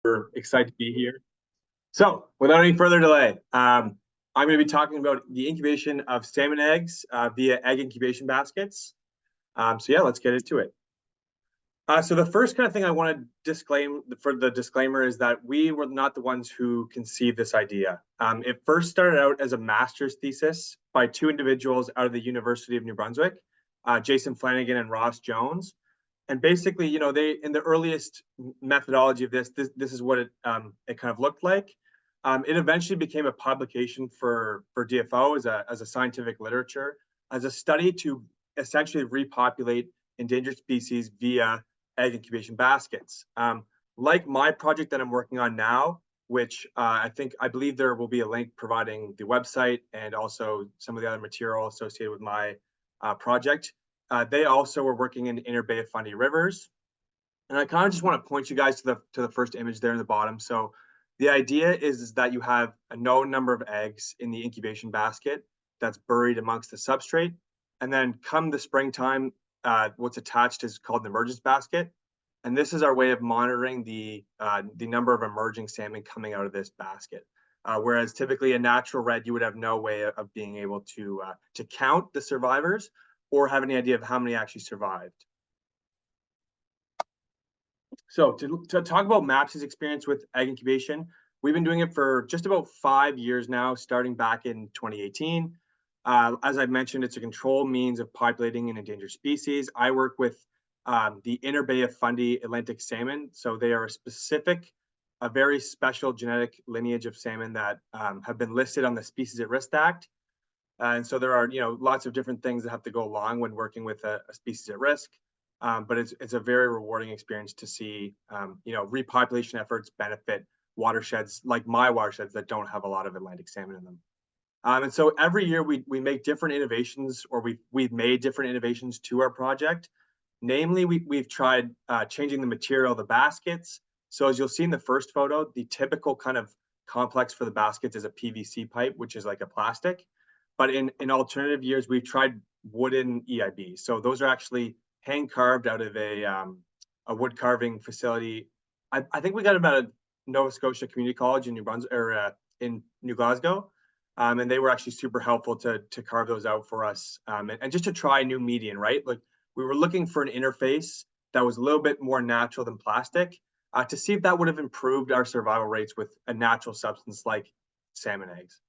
We're excited to be here. So, without any further delay, I'm going to be talking about the incubation of salmon eggs via egg incubation baskets. So, yeah, let's get into it. So, the first kind of thing I want to disclaim for the disclaimer is that we were not the ones who conceived this idea. It first started out as a master's thesis by two individuals out of the University of New Brunswick, Jason Flanagan and Ross Jones. And basically, they in the earliest methodology of this is what it kind of looked like. It eventually became a publication for DFO as a scientific literature, as a study to essentially repopulate endangered species via egg incubation baskets. Like my project that I'm working on now, which I believe there will be a link providing the website and also some of the other material associated with my project. They also were working in the Inner Bay of Fundy rivers. And I kind of just want to point you guys to the first image there in the bottom. So the idea is that you have a known number of eggs in the incubation basket that's buried amongst the substrate. And then come the springtime, what's attached is called an emergence basket. And this is our way of monitoring the number of emerging salmon coming out of this basket. Whereas typically a natural red, you would have no way of being able to count the survivors or have any idea of how many actually survived. So to talk about MAPS's experience with egg incubation, we've been doing it for just about 5 years now, starting back in 2018. As I mentioned, it's a controlled means of populating an endangered species. I work with the Inner Bay of Fundy Atlantic salmon. So they are a very special genetic lineage of salmon that have been listed on the Species at Risk Act. And so there are, lots of different things that have to go along when working with a species at risk. But it's a very rewarding experience to see, repopulation efforts benefit watersheds like my watersheds that don't have a lot of Atlantic salmon in them. And so every year we make different innovations, or we've made different innovations to our project. Namely, we've tried changing the material of the baskets. So as you'll see in the first photo, the typical kind of complex for the baskets is a PVC pipe, which is like a plastic. But in alternative years, we've tried wooden EIB. So those are actually hand carved out of a wood carving facility. I think we got them at Nova Scotia Community College in New Brunswick, or in New Glasgow. And they were actually super helpful to carve those out for us. And just to try a new medium, right? Like we were looking for an interface that was a little bit more natural than plastic, to see if that would have improved our survival rates with a natural substance like salmon eggs.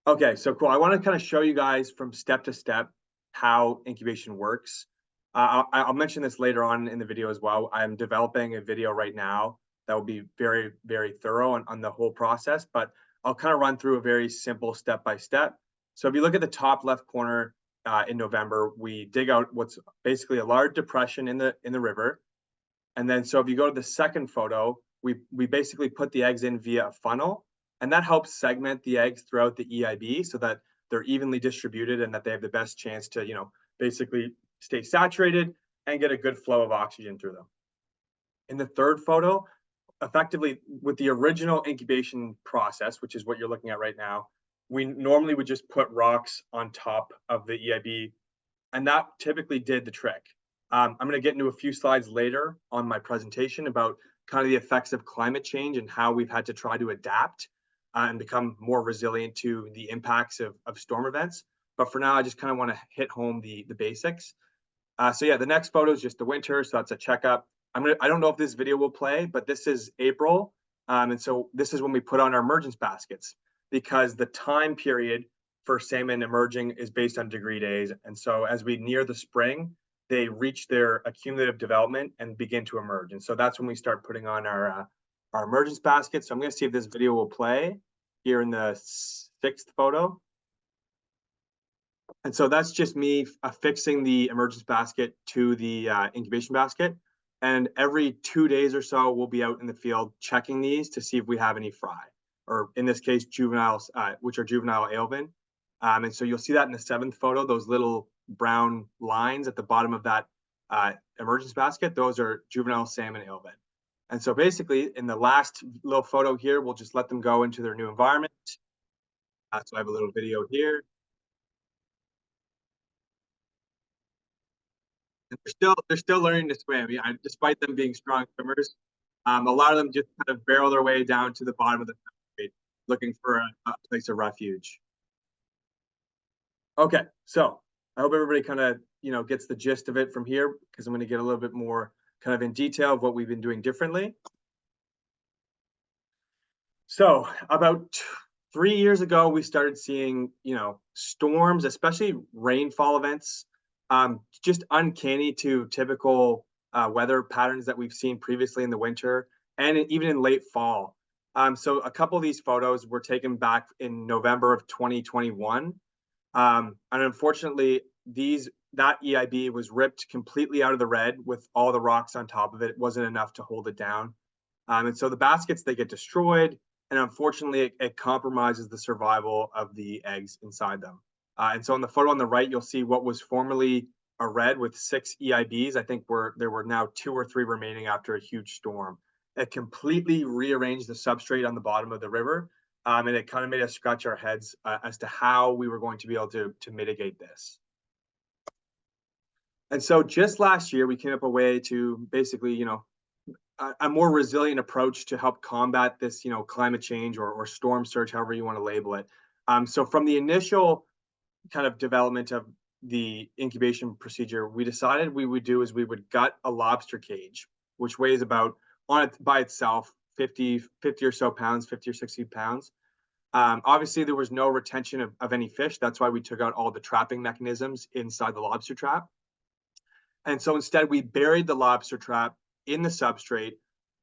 Okay, so cool. I want to kind of show you guys from step to step how incubation works. I'll mention this later on in the video as well. I'm developing a video right now that will be very, very thorough on the whole process, but I'll kind of run through a very simple step by step. So if you look at the top left corner, in November, we dig out what's basically a large depression in the river. And then so if you go to the second photo, we basically put the eggs in via a funnel. And that helps segment the eggs throughout the EIB so that they're evenly distributed and that they have the best chance to, basically stay saturated and get a good flow of oxygen through them. In the third photo, effectively with the original incubation process, which is what you're looking at right now, we normally would just put rocks on top of the EIB, and that typically did the trick. I'm going to get into a few slides later on my presentation about kind of the effects of climate change and how we've had to try to adapt and become more resilient to the impacts of storm events. But for now, I just kind of want to hit home the basics. So yeah, the next photo is just the winter. So that's a checkup. I don't know if this video will play, but this is April. And so this is when we put on our emergence baskets, because the time period for salmon emerging is based on degree days. And so as we near the spring, they reach their accumulative development and begin to emerge. And so that's when we start putting on our emergence basket. So I'm going to see if this video will play here in the sixth photo. And so that's just me affixing the emergence basket to the incubation basket. And every 2 days or so, we'll be out in the field checking these to see if we have any fry, or in this case, juveniles, which are juvenile alevin. And so you'll see that in the seventh photo, those little brown lines at the bottom of that emergence basket, those are juvenile salmon alevin. And so basically, in the last little photo here, we'll just let them go into their new environment. So I have a little video here. And they're still learning to swim. Yeah, despite them being strong swimmers, a lot of them just kind of barrel their way down to the bottom of the substrate, looking for a place of refuge. Okay, so I hope everybody kind of gets the gist of it from here, because I'm going to get a little bit more kind of in detail of what we've been doing differently. So about 3 years ago, we started seeing, storms, especially rainfall events, just uncanny to typical weather patterns that we've seen previously in the winter and even in late fall. So a couple of these photos were taken back in November of 2021. And unfortunately, that EIB was ripped completely out of the red with all the rocks on top of it. It wasn't enough to hold it down. And so the baskets, they get destroyed, and unfortunately, it compromises the survival of the eggs inside them. And so on the photo on the right, you'll see what was formerly a red with 6 EIBs. I think there were now 2 or 3 remaining after a huge storm. It completely rearranged the substrate on the bottom of the river, and it kind of made us scratch our heads as to how we were going to be able to mitigate this. And so just last year, we came up a way to basically, a more resilient approach to help combat this, climate change or storm surge, however you want to label it. So from the initial kind of development of the incubation procedure, we decided we would gut a lobster cage, which weighs about on it by itself 50 or so pounds, 50 or 60 pounds. Obviously, there was no retention of any fish. That's why we took out all the trapping mechanisms inside the lobster trap. And so instead, we buried the lobster trap in the substrate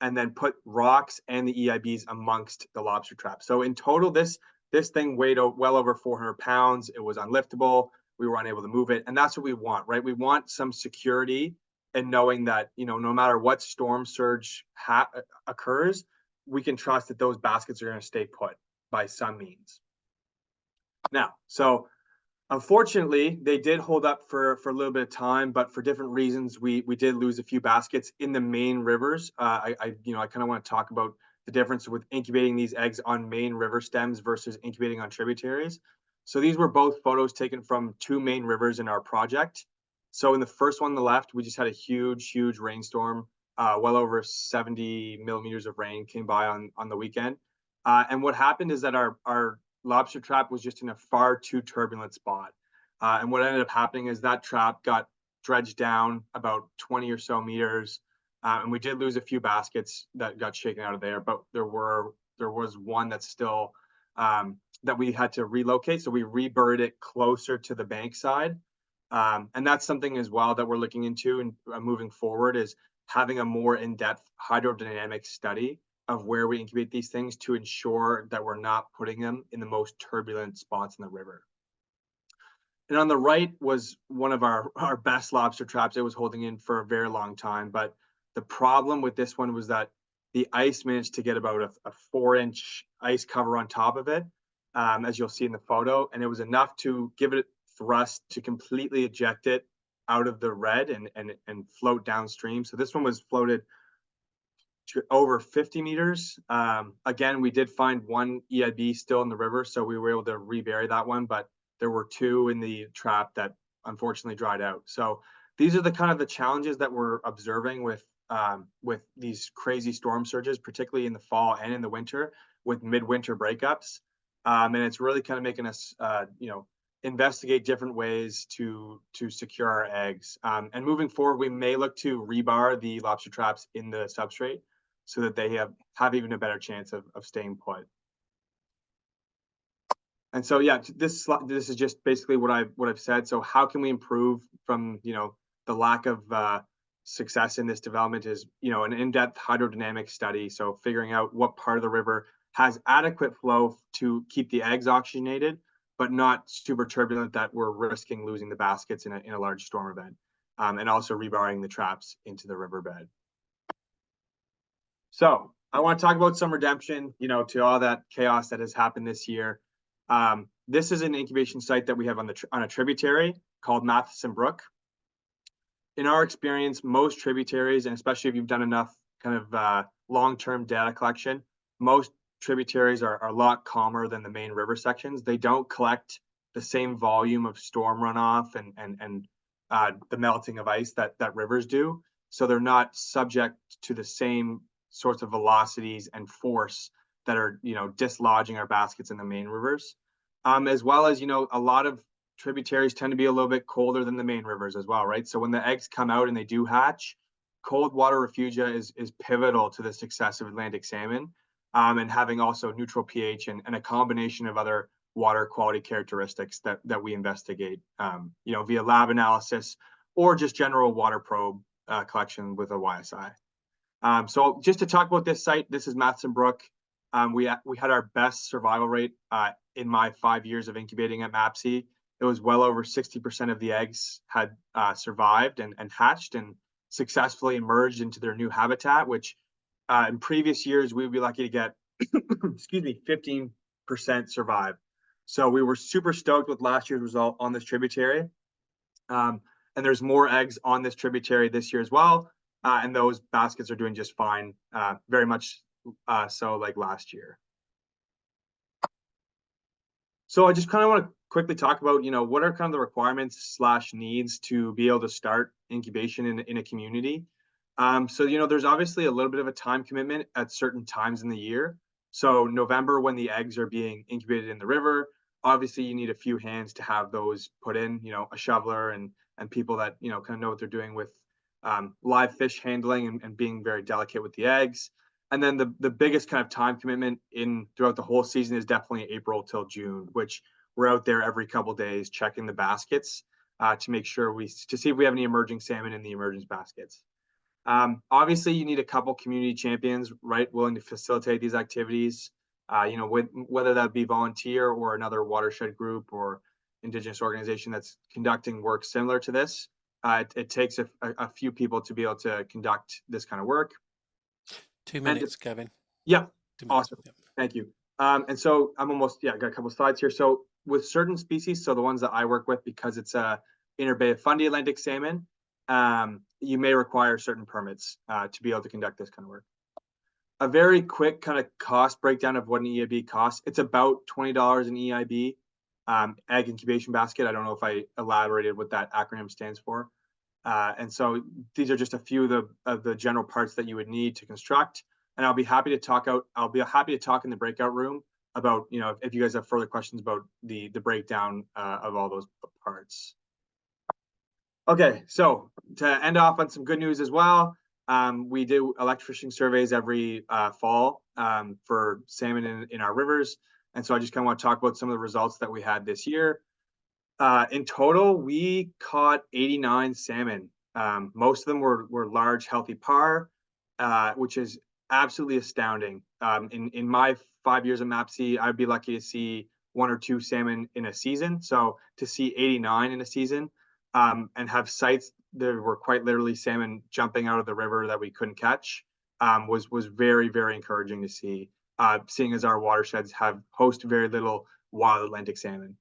and then put rocks and the EIBs amongst the lobster trap. So in total, this thing weighed well over 400 pounds. It was unliftable. We were unable to move it. And that's what we want, right? We want some security in knowing that, no matter what storm surge occurs, we can trust that those baskets are going to stay put by some means. Now, so unfortunately, they did hold up for a little bit of time, but for different reasons, we did lose a few baskets in the main rivers. I kind of want to talk about the difference with incubating these eggs on main river stems versus incubating on tributaries. So these were both photos taken from 2 main rivers in our project. So in the first one on the left, we just had a huge rainstorm. Well over 70 millimeters of rain came by on the weekend. And what happened is that our lobster trap was just in a far too turbulent spot. And what ended up happening is that trap got dredged down about 20 or so meters. And we did lose a few baskets that got shaken out of there, but there was one that's still that we had to relocate. So we reburied it closer to the bank side. And that's something as well that we're looking into and moving forward, is having a more in-depth hydrodynamic study of where we incubate these things to ensure that we're not putting them in the most turbulent spots in the river. And on the right was one of our best lobster traps. It was holding in for a very long time, but the problem with this one was that the ice managed to get about a 4-inch ice cover on top of it, as you'll see in the photo, and it was enough to give it thrust to completely eject it out of the red and float downstream. So this one was floated to over 50 meters. Again, we did find 1 EIB still in the river, so we were able to rebury that one, but there were 2 in the trap that unfortunately dried out. So these are the kind of the challenges that we're observing with these crazy storm surges, particularly in the fall and in the winter with midwinter breakups. And it's really kind of making us, investigate different ways to secure our eggs. And moving forward, we may look to rebar the lobster traps in the substrate so that they have even a better chance of staying put. And so, yeah, this is just basically what I've said. So how can we improve from, the lack of success in this development is, an in-depth hydrodynamic study. So figuring out what part of the river has adequate flow to keep the eggs oxygenated, but not super turbulent that we're risking losing the baskets in a large storm event, and also rebarring the traps into the riverbed. So I want to talk about some redemption, to all that chaos that has happened this year. This is an incubation site that we have on a tributary called Matheson Brook. In our experience, most tributaries, and especially if you've done enough kind of long-term data collection, most tributaries are a lot calmer than the main river sections. They don't collect the same volume of storm runoff and the melting of ice that rivers do. So they're not subject to the same sorts of velocities and force that are, dislodging our baskets in the main rivers. As well as, a lot of tributaries tend to be a little bit colder than the main rivers as well, right? So when the eggs come out and they do hatch, cold water refugia is pivotal to the success of Atlantic salmon, and having also neutral pH and a combination of other water quality characteristics that we investigate, via lab analysis or just general water probe collection with a YSI. So just to talk about this site, this is Matheson Brook. We had our best survival rate in my 5 years of incubating at MAPC. It was well over 60% of the eggs had survived and hatched and successfully emerged into their new habitat, which in previous years we would be lucky to get, 15% survive. So we were super stoked with last year's result on this tributary. And there's more eggs on this tributary this year as well. And those baskets are doing just fine, very much so like last year. So I just kind of want to quickly talk about, what are kind of the requirements / needs to be able to start incubation in a community. So, there's obviously a little bit of a time commitment at certain times in the year. So November, when the eggs are being incubated in the river, obviously you need a few hands to have those put in, a shoveler and people that, kind of know what they're doing with live fish handling and being very delicate with the eggs. And then the biggest kind of time commitment throughout the whole season is definitely April till June, which we're out there every couple of days checking the baskets to make sure to see if we have any emerging salmon in the emergence baskets. Obviously, you need a couple community champions, right, willing to facilitate these activities. Whether that be volunteer or another watershed group or Indigenous organization that's conducting work similar to this. It takes a few people to be able to conduct this kind of work. 2 minutes, Gavin. Yeah, 2 minutes. awesome. Yep. Thank you. And so I'm almost, got a couple slides here. So with certain species, so the ones that I work with, because it's a Inner Bay of Fundy Atlantic salmon, you may require certain permits to be able to conduct this kind of work. A very quick kind of cost breakdown of what an EIB costs. It's about $20 an EIB, egg incubation basket. I don't know if I elaborated what that acronym stands for. And so these are just a few of the general parts that you would need to construct. And I'll be happy to talk in the breakout room about, if you guys have further questions about the breakdown of all those parts. Okay, so to end off on some good news as well, we do electrofishing surveys every fall for salmon in our rivers. And so I just kind of want to talk about some of the results that we had this year. In total, we caught 89 salmon. Most of them were large, healthy par, which is absolutely astounding. In my 5 years of MAPC, I'd be lucky to see 1 or 2 salmon in a season. So to see 89 in a season, and have sites that were quite literally salmon jumping out of the river that we couldn't catch, was very, very encouraging to see, seeing as our watersheds host very little wild Atlantic salmon.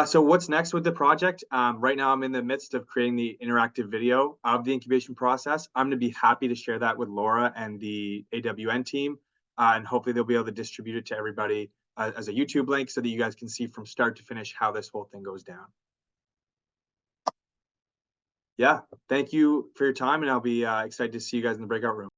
So what's next with the project? Right now, I'm in the midst of creating the interactive video of the incubation process. I'm going to be happy to share that with Laura and the AWN team, and hopefully they'll be able to distribute it to everybody as a YouTube link so that you guys can see from start to finish how this whole thing goes down. Yeah, thank you for your time, and I'll be excited to see you guys in the breakout room.